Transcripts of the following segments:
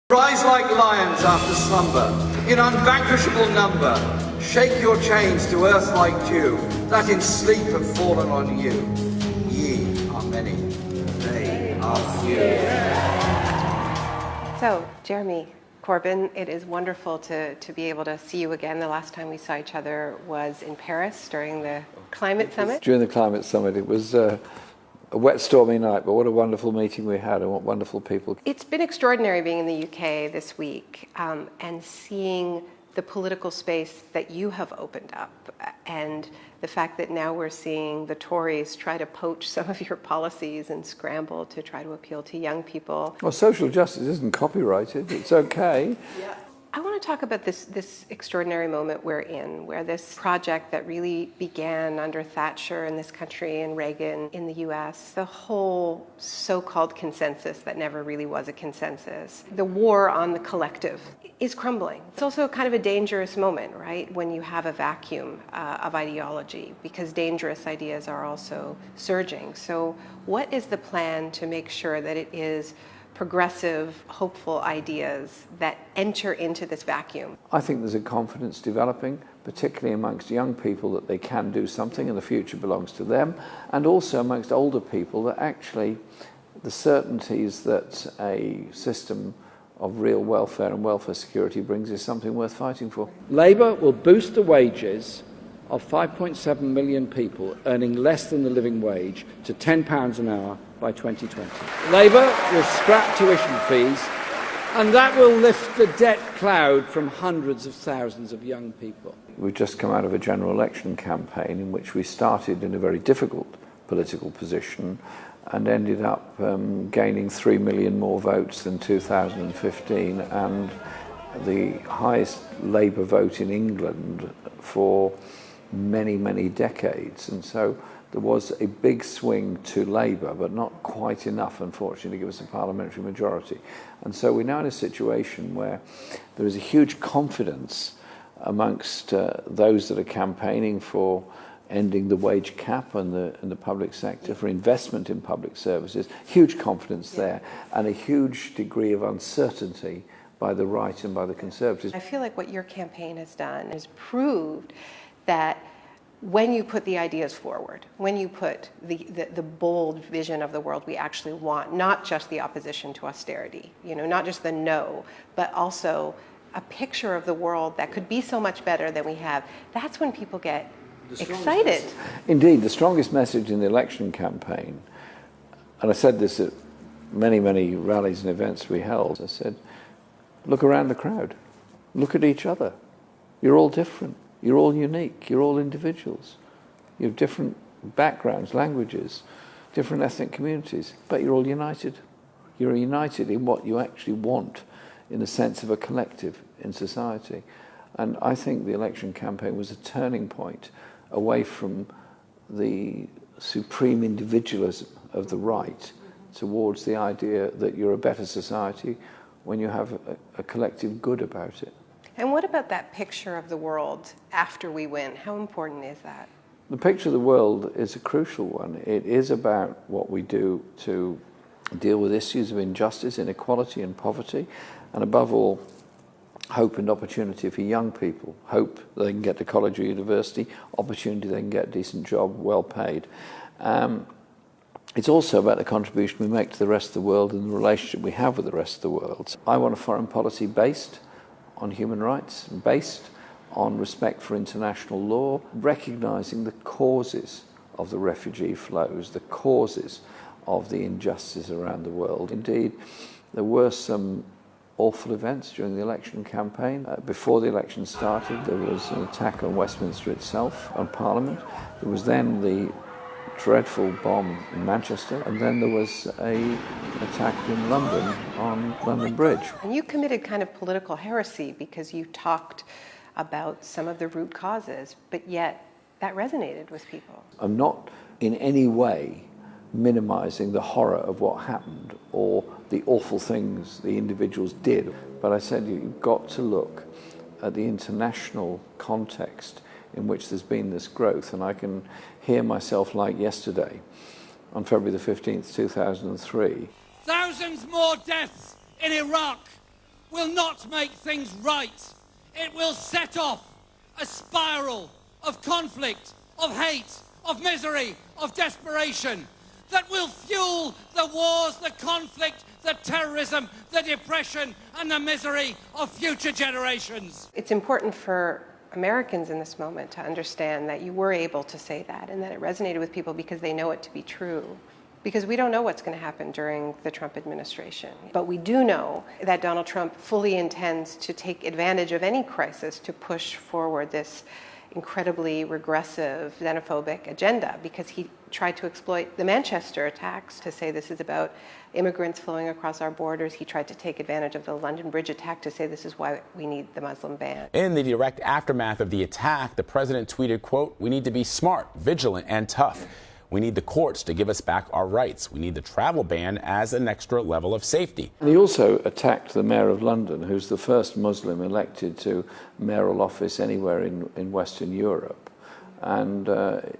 Rise like lions after slumber, in unvanquishable number. Shake your chains to earth like dew, that in sleep have fallen on you. Ye are many, they are few. So, Jeremy Corbyn, it is wonderful to be able to see you again. The last time we saw each other was in Paris during the climate summit. During the climate summit, it was a wet, stormy night, but what a wonderful meeting we had and what wonderful people. It's been extraordinary being in the UK this week and seeing the political space that you have opened up, and the fact that now we're seeing the Tories try to poach some of your policies and scramble to try to appeal to young people. Well, social justice isn't copyrighted. It's okay. Yeah. I want to talk about this extraordinary moment we're in, where this project that really began under Thatcher in this country and Reagan in the US, the whole so-called consensus that never really was a consensus, the war on the collective is crumbling. It's also kind of a dangerous moment, right, when you have a vacuum of ideology, because dangerous ideas are also surging. So what is the plan to make sure that it is progressive, hopeful ideas that enter into this vacuum? I think there's a confidence developing, particularly amongst young people, that they can do something and the future belongs to them, and also amongst older people that actually the certainties that a system of real welfare and welfare security brings is something worth fighting for. Labour will boost the wages of 5.7 million people earning less than the living wage to £10 an hour by 2020. Labour will scrap tuition fees, and that will lift the debt cloud from hundreds of thousands of young people. We've just come out of a general election campaign in which we started in a very difficult political position and ended up gaining 3 million more votes than 2015 and the highest Labour vote in England for many, many decades. And so there was a big swing to Labour, but not quite enough, unfortunately, to give us a parliamentary majority. And so we're now in a situation where there is a huge confidence amongst those that are campaigning for ending the wage cap in the public sector, for investment in public services, huge confidence there, and a huge degree of uncertainty by the right and by the Conservatives. I feel like what your campaign has done is proved that when you put the ideas forward, when you put the bold vision of the world we actually want, not just the opposition to austerity, not just the no, but also a picture of the world that could be so much better than we have, that's when people get excited. Indeed, the strongest message in the election campaign, and I said this at many, many rallies and events we held, I said, look around the crowd, look at each other. You're all different. You're all unique. You're all individuals. You have different backgrounds, languages, different ethnic communities, but you're all united. You're united in what you actually want in the sense of a collective in society. And I think the election campaign was a turning point away from the supreme individualism of the right towards the idea that you're a better society when you have a collective good about it. And what about that picture of the world after we win? How important is that? The picture of the world is a crucial one. It is about what we do to deal with issues of injustice, inequality and poverty, and above all, hope and opportunity for young people. Hope they can get to college or university, opportunity they can get a decent job, well paid. It's also about the contribution we make to the rest of the world and the relationship we have with the rest of the world. I want a foreign policy based on human rights, based on respect for international law, recognising the causes of the refugee flows, the causes of the injustice around the world. Indeed, there were some awful events during the election campaign. Before the election started, there was an attack on Westminster itself, on Parliament. There was then the dreadful bomb in Manchester, and then there was an attack in London on London Bridge. And you committed kind of political heresy because you talked about some of the root causes, but yet that resonated with people. I'm not in any way minimizing the horror of what happened or the awful things the individuals did, but I said you've got to look at the international context in which there's been this growth. And I can hear myself like yesterday, on February the 15th, 2003. Thousands more deaths in Iraq will not make things right. It will set off a spiral of conflict, of hate, of misery, of desperation that will fuel the wars, the conflict, the terrorism, the depression and the misery of future generations. It's important for Americans in this moment to understand that you were able to say that and that it resonated with people because they know it to be true. Because we don't know what's going to happen during the Trump administration. But we do know that Donald Trump fully intends to take advantage of any crisis to push forward this incredibly regressive, xenophobic agenda, because he tried to exploit the Manchester attacks to say this is about immigrants flowing across our borders. He tried to take advantage of the London Bridge attack to say this is why we need the Muslim ban. In the direct aftermath of the attack, the president tweeted, quote, "We need to be smart, vigilant, and tough. We need the courts to give us back our rights. We need the travel ban as an extra level of safety." And he also attacked the mayor of London, who's the first Muslim elected to mayoral office anywhere in Western Europe. And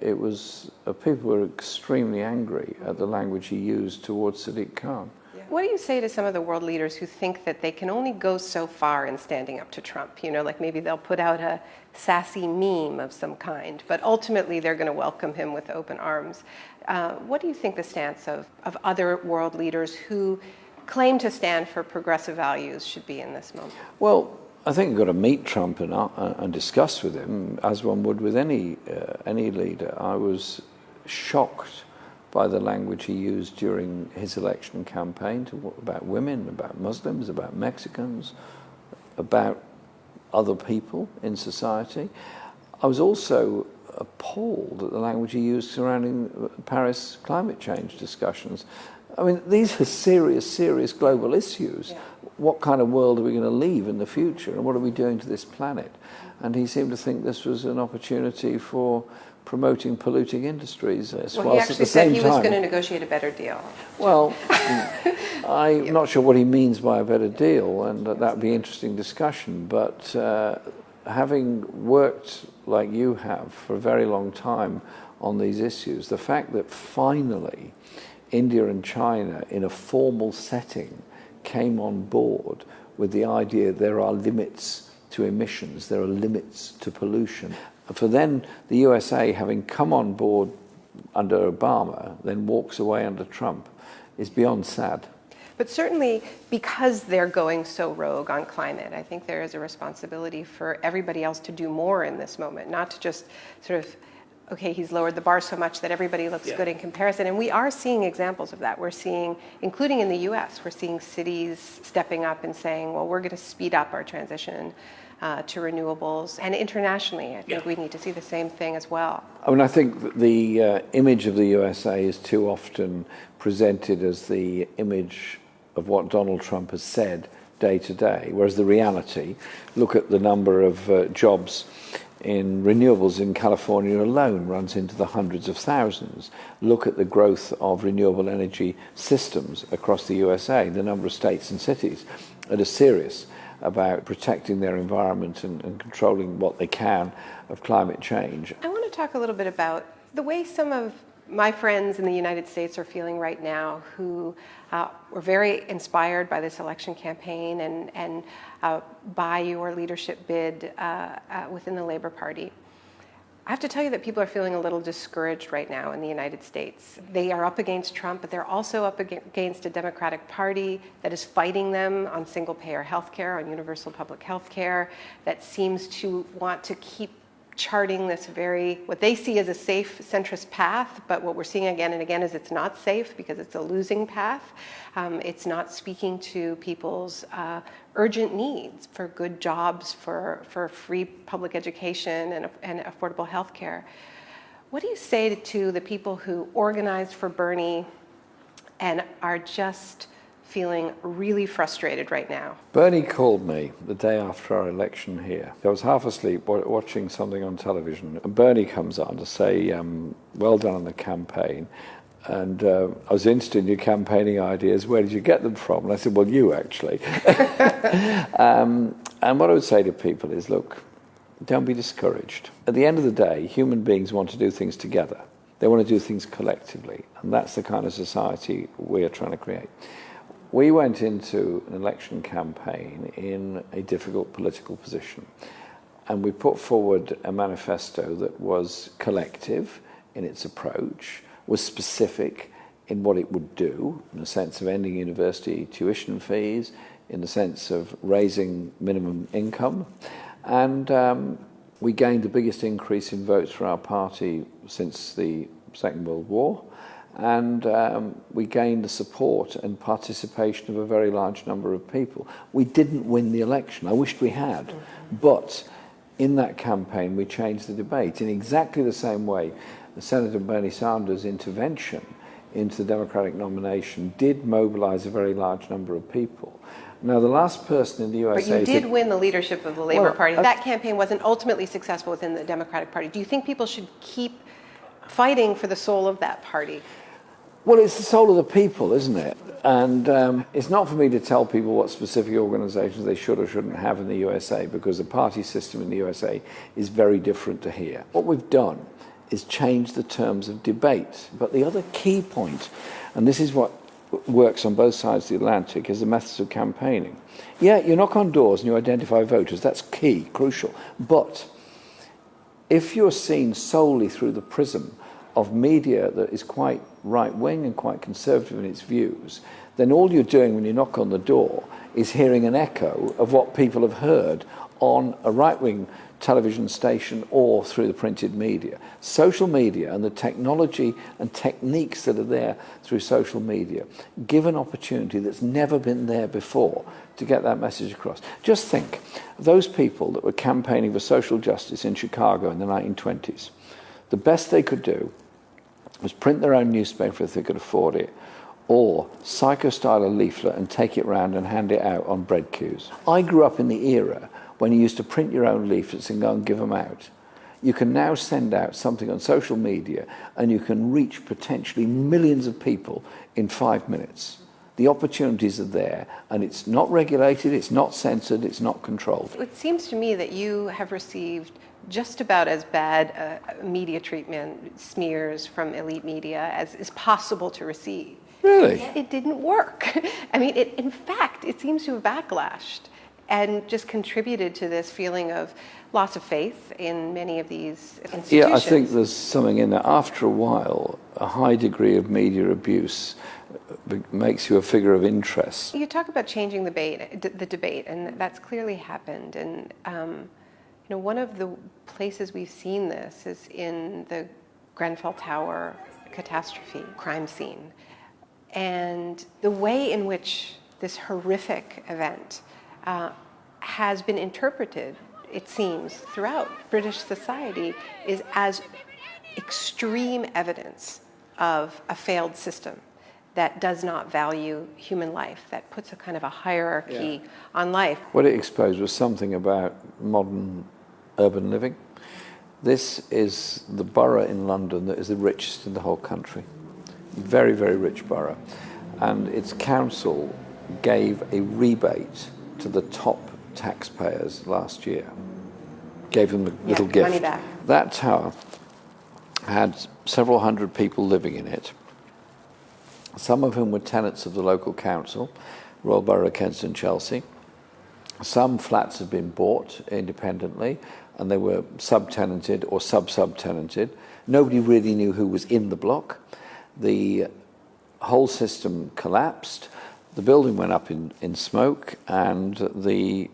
it was people were extremely angry at the language he used towards Sadiq Khan. What do you say to some of the world leaders who think that they can only go so far in standing up to Trump? You know, like maybe they'll put out a sassy meme of some kind, but ultimately they're going to welcome him with open arms. What do you think the stance of other world leaders who claim to stand for progressive values should be in this moment? Well, I think you've got to meet Trump and discuss with him, as one would with any leader. I was shocked by the language he used during his election campaign about women, about Muslims, about Mexicans, about other people in society. I was also appalled at the language he used surrounding Paris climate change discussions. I mean, these are serious global issues. Yeah. What kind of world are we going to leave in the future, and what are we doing to this planet? And he seemed to think this was an opportunity for promoting polluting industries. Well, he actually said he was going to negotiate a better deal. Well, I'm not sure what he means by a better deal, and that would be an interesting discussion. But having worked like you have for a very long time on these issues, the fact that finally India and China, in a formal setting, came on board with the idea there are limits to emissions, there are limits to pollution. For then the USA, having come on board under Obama, then walks away under Trump, is beyond sad. But certainly because they're going so rogue on climate, I think there is a responsibility for everybody else to do more in this moment, not to just sort of, okay, he's lowered the bar so much that everybody looks good in comparison. And we are seeing examples of that. We're seeing, including in the US, we're seeing cities stepping up and saying, well, we're going to speed up our transition to renewables. And internationally, I think we need to see the same thing as well. I mean, I think that the image of the USA is too often presented as the image of what Donald Trump has said day to day, whereas the reality, look at the number of jobs in renewables in California alone runs into the hundreds of thousands. Look at the growth of renewable energy systems across the USA, the number of states and cities that are serious about protecting their environment and controlling what they can of climate change. I want to talk a little bit about the way some of my friends in the United States are feeling right now, who were very inspired by this election campaign and by your leadership bid within the Labor Party. I have to tell you that people are feeling a little discouraged right now in the United States. They are up against Trump, but they're also up against a Democratic Party that is fighting them on single-payer health care, on universal public health care, that seems to want to keep charting this what they see as a safe centrist path, but what we're seeing again and again is it's not safe because it's a losing path. It's not speaking to people's urgent needs for good jobs, for free public education and affordable health care. What do you say to the people who organized for Bernie and are just feeling really frustrated right now? Bernie called me the day after our election here. I was half asleep watching something on television, and Bernie comes on to say, well done on the campaign. And I was interested in your campaigning ideas. Where did you get them from? And I said, well, you actually. And what I would say to people is, look, don't be discouraged. At the end of the day, human beings want to do things together. They want to do things collectively. And that's the kind of society we are trying to create. We went into an election campaign in a difficult political position, and we put forward a manifesto that was collective in its approach, was specific in what it would do, in the sense of ending university tuition fees, in the sense of raising minimum income, and we gained the biggest increase in votes for our party since the Second World War, and we gained the support and participation of a very large number of people. We didn't win the election. I wished we had, but in that campaign we changed the debate in exactly the same way. Senator Bernie Sanders' intervention into the Democratic nomination did mobilise a very large number of people. Now, the last person in the USA... But you did win the leadership of the Labour Party. That campaign wasn't ultimately successful within the Democratic Party. Do you think people should keep fighting for the soul of that party? Well, it's the soul of the people, isn't it? And it's not for me to tell people what specific organisations they should or shouldn't have in the USA, because the party system in the USA is very different to here. What we've done is change the terms of debate. But the other key point, and this is what works on both sides of the Atlantic, is the methods of campaigning. Yeah, you knock on doors and you identify voters. That's key, crucial. But if you're seen solely through the prism of media that is quite right-wing and quite conservative in its views, then all you're doing when you knock on the door is hearing an echo of what people have heard on a right-wing television station or through the printed media. Social media and the technology and techniques that are there through social media give an opportunity that's never been there before to get that message across. Just think, those people that were campaigning for social justice in Chicago in the 1920s, the best they could do was print their own newspaper if they could afford it, or psycho-style a leaflet and take it round and hand it out on bread queues. I grew up in the era when you used to print your own leaflets and go and give them out. You can now send out something on social media and you can reach potentially millions of people in 5 minutes. The opportunities are there, and it's not regulated, it's not censored, it's not controlled. It seems to me that you have received just about as bad media treatment, smears from elite media, as is possible to receive. Really? It didn't work. I mean, in fact, it seems to have backlashed and just contributed to this feeling of loss of faith in many of these institutions. Yeah, I think there's something in there. After a while, a high degree of media abuse makes you a figure of interest. You talk about changing the debate, and that's clearly happened. And one of the places we've seen this is in the Grenfell Tower catastrophe, crime scene. And the way in which this horrific event has been interpreted, it seems, throughout British society is as extreme evidence of a failed system that does not value human life, that puts a kind of a hierarchy on life. What it exposed was something about modern urban living. This is the borough in London that is the richest in the whole country. Very, very rich borough. And its council gave a rebate to the top taxpayers last year. Gave them a little gift. Money back. That tower had several hundred people living in it, some of whom were tenants of the local council, Royal Borough of Kensington, Chelsea. Some flats had been bought independently and they were subtenanted or sub-subtenanted. Nobody really knew who was in the block. The whole system collapsed. The building went up in smoke, and the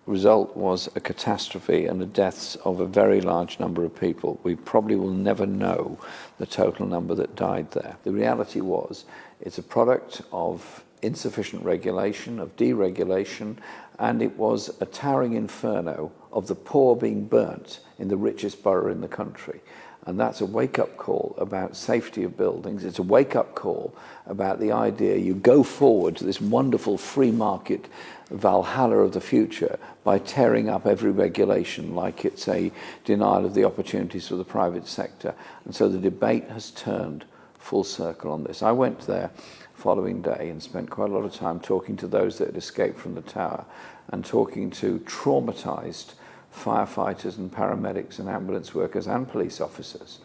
result was a catastrophe and the deaths of a very large number of people. We probably will never know the total number that died there. The reality was it's a product of insufficient regulation, of deregulation, and it was a towering inferno of the poor being burnt in the richest borough in the country. And that's a wake-up call about safety of buildings. It's a wake-up call about the idea you go forward to this wonderful free market Valhalla of the future by tearing up every regulation like it's a denial of the opportunities for the private sector. And so the debate has turned full circle on this. I went there following day and spent quite a lot of time talking to those that had escaped from the tower and talking to traumatized firefighters and paramedics and ambulance workers and police officers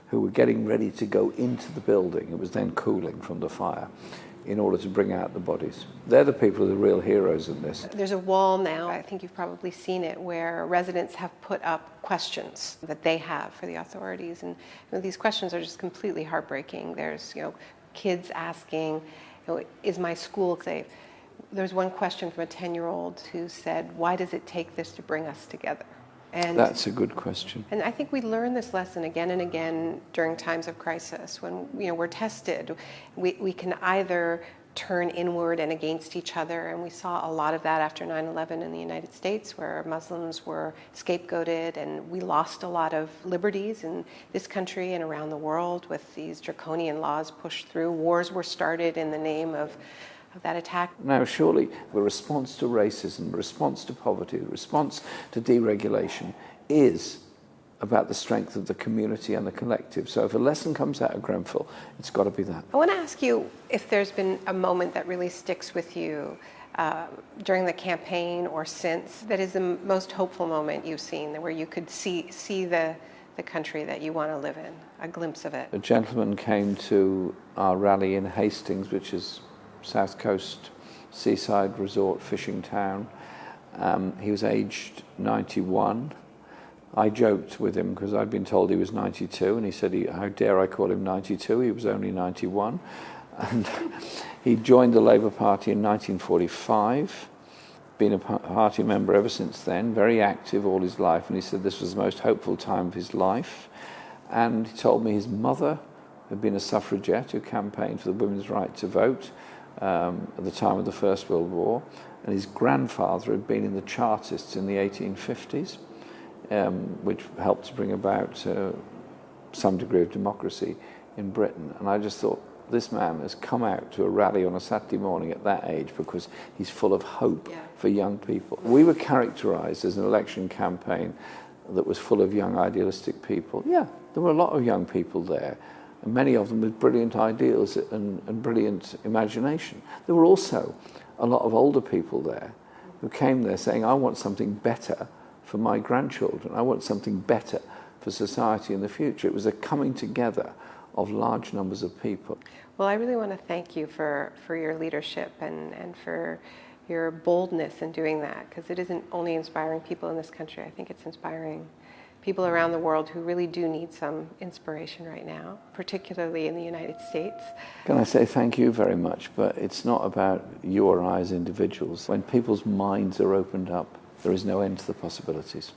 who were getting ready to go into the building. It was then cooling from the fire, in order to bring out the bodies. They're the people who are the real heroes in this. There's a wall now, I think you've probably seen it, where residents have put up questions that they have for the authorities. And these questions are just completely heartbreaking. There's, kids asking, is my school safe? There's one question from a 10-year-old who said, why does it take this to bring us together? And that's a good question. And I think we learn this lesson again and again during times of crisis. When we're tested, we can either turn inward and against each other, and we saw a lot of that after 9/11 in the United States, where Muslims were scapegoated, and we lost a lot of liberties in this country and around the world with these draconian laws pushed through. Wars were started in the name of that attack. Now, surely the response to racism, the response to poverty, the response to deregulation is about the strength of the community and the collective. So if a lesson comes out of Grenfell, it's got to be that. I want to ask you if there's been a moment that really sticks with you during the campaign or since, that is the most hopeful moment you've seen, where you could see the country that you want to live in, a glimpse of it. A gentleman came to our rally in Hastings, which is South Coast seaside resort fishing town. He was aged 91. I joked with him because I'd been told he was 92, and he said, how dare I call him 92? He was only 91. And he joined the Labour Party in 1945, been a party member ever since then, very active all his life, and he said this was the most hopeful time of his life. And he told me his mother had been a suffragette who campaigned for the women's right to vote at the time of the First World War, and his grandfather had been in the Chartists in the 1850s, which helped to bring about some degree of democracy in Britain. And I just thought, this man has come out to a rally on a Saturday morning at that age because he's full of hope for young people. We were characterised as an election campaign that was full of young idealistic people. Yeah, there were a lot of young people there, and many of them with brilliant ideals and brilliant imagination. There were also a lot of older people there who came there saying, I want something better for my grandchildren. I want something better for society in the future. It was a coming together of large numbers of people. Well, I really want to thank you for your leadership and for your boldness in doing that, because it isn't only inspiring people in this country. I think it's inspiring people around the world who really do need some inspiration right now, particularly in the United States. Can I say thank you very much, but it's not about you or I as individuals. When people's minds are opened up, there is no end to the possibilities.